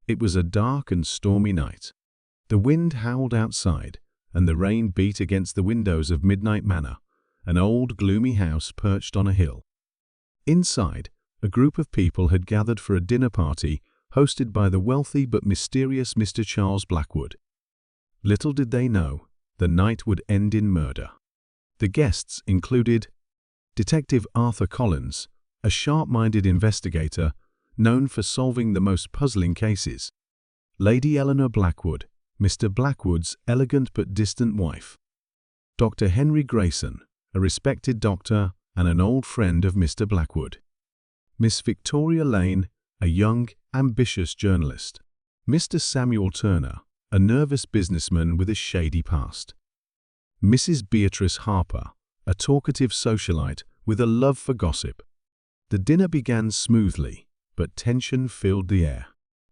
It was a dark and stormy night. The wind howled outside, and the rain beat against the windows of Midnight Manor, an old, gloomy house perched on a hill. Inside, a group of people had gathered for a dinner party hosted by the wealthy but mysterious Mr. Charles Blackwood. Little did they know, the night would end in murder. The guests included Detective Arthur Collins, a sharp-minded investigator known for solving the most puzzling cases; Lady Eleanor Blackwood, Mr. Blackwood's elegant but distant wife; Dr. Henry Grayson, a respected doctor and an old friend of Mr. Blackwood; Miss Victoria Lane, a young, ambitious journalist; Mr. Samuel Turner, a nervous businessman with a shady past; Mrs. Beatrice Harper, a talkative socialite with a love for gossip. The dinner began smoothly, but tension filled the air.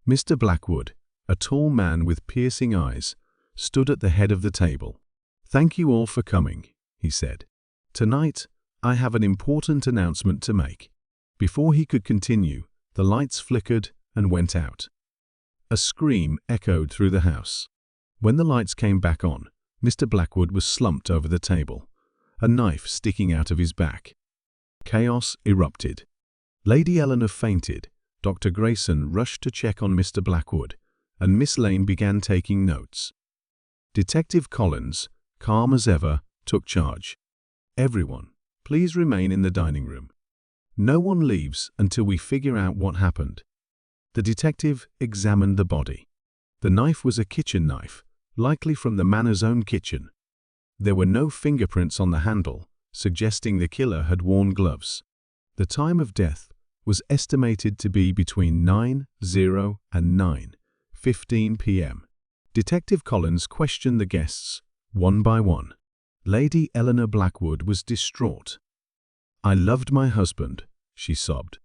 Mr. Blackwood, a tall man with piercing eyes, stood at the head of the table. "Thank you all for coming," he said. "Tonight, I have an important announcement to make." Before he could continue, the lights flickered and went out. A scream echoed through the house. When the lights came back on, Mr. Blackwood was slumped over the table, a knife sticking out of his back. Chaos erupted. Lady Eleanor fainted, Dr. Grayson rushed to check on Mr. Blackwood, and Miss Lane began taking notes. Detective Collins, calm as ever, took charge. "Everyone, please remain in the dining room. No one leaves until we figure out what happened." The detective examined the body. The knife was a kitchen knife, likely from the manor's own kitchen. There were no fingerprints on the handle, suggesting the killer had worn gloves. The time of death was estimated to be between 9:00 and 9:15 p.m. Detective Collins questioned the guests, one by one. Lady Eleanor Blackwood was distraught. "I loved my husband," she sobbed.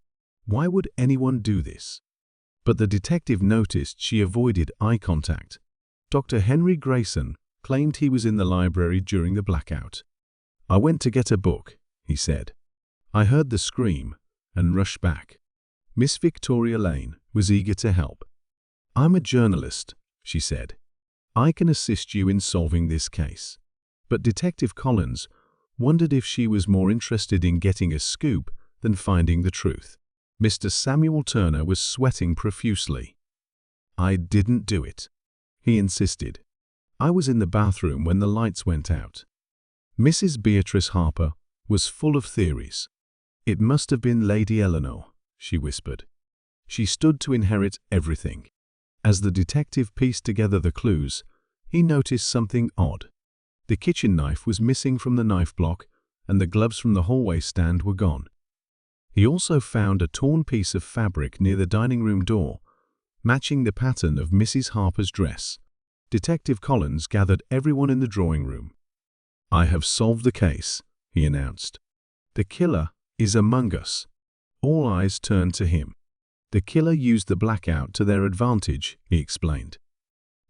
"Why would anyone do this?" But the detective noticed she avoided eye contact. Dr. Henry Grayson claimed he was in the library during the blackout. "I went to get a book," he said. "I heard the scream and rushed back." Miss Victoria Lane was eager to help. "I'm a journalist," she said. "I can assist you in solving this case." But Detective Collins wondered if she was more interested in getting a scoop than finding the truth. Mr. Samuel Turner was sweating profusely. "I didn't do it," he insisted. "I was in the bathroom when the lights went out." Mrs. Beatrice Harper was full of theories. "It must have been Lady Eleanor," she whispered. "She stood to inherit everything." As the detective pieced together the clues, he noticed something odd. The kitchen knife was missing from the knife block, and the gloves from the hallway stand were gone. He also found a torn piece of fabric near the dining room door, matching the pattern of Mrs. Harper's dress. Detective Collins gathered everyone in the drawing room. "I have solved the case," he announced. "The killer is among us." All eyes turned to him. "The killer used the blackout to their advantage," he explained.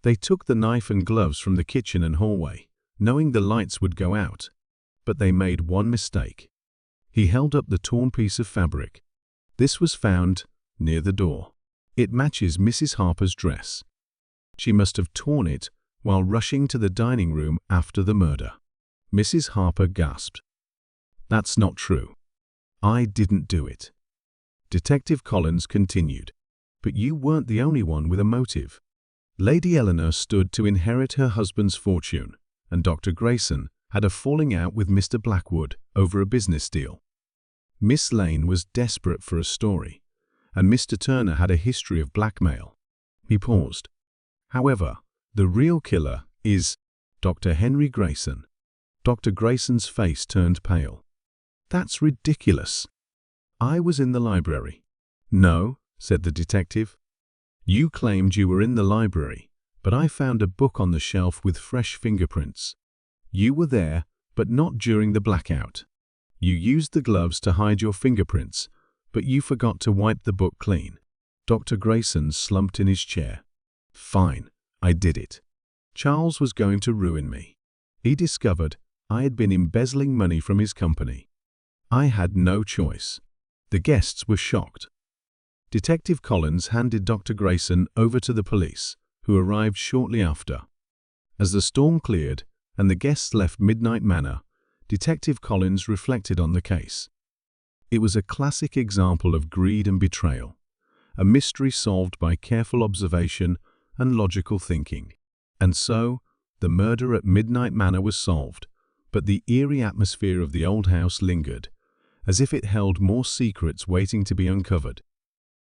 "They took the knife and gloves from the kitchen and hallway, knowing the lights would go out. But they made one mistake." He held up the torn piece of fabric. "This was found near the door. It matches Mrs. Harper's dress. She must have torn it while rushing to the dining room after the murder." Mrs. Harper gasped. "That's not true. I didn't do it." Detective Collins continued. "But you weren't the only one with a motive. Lady Eleanor stood to inherit her husband's fortune, and Dr. Grayson had a falling out with Mr. Blackwood over a business deal. Miss Lane was desperate for a story, and Mr. Turner had a history of blackmail." He paused. "However, the real killer is Dr. Henry Grayson." Dr. Grayson's face turned pale. "That's ridiculous. I was in the library." "No," said the detective. "You claimed you were in the library, but I found a book on the shelf with fresh fingerprints. You were there, but not during the blackout. You used the gloves to hide your fingerprints, but you forgot to wipe the book clean." Dr. Grayson slumped in his chair. "Fine, I did it. Charles was going to ruin me. He discovered I had been embezzling money from his company. I had no choice." The guests were shocked. Detective Collins handed Dr. Grayson over to the police, who arrived shortly after. As the storm cleared and the guests left Midnight Manor, Detective Collins reflected on the case. It was a classic example of greed and betrayal, a mystery solved by careful observation and logical thinking. And so, the murder at Midnight Manor was solved, but the eerie atmosphere of the old house lingered, as if it held more secrets waiting to be uncovered.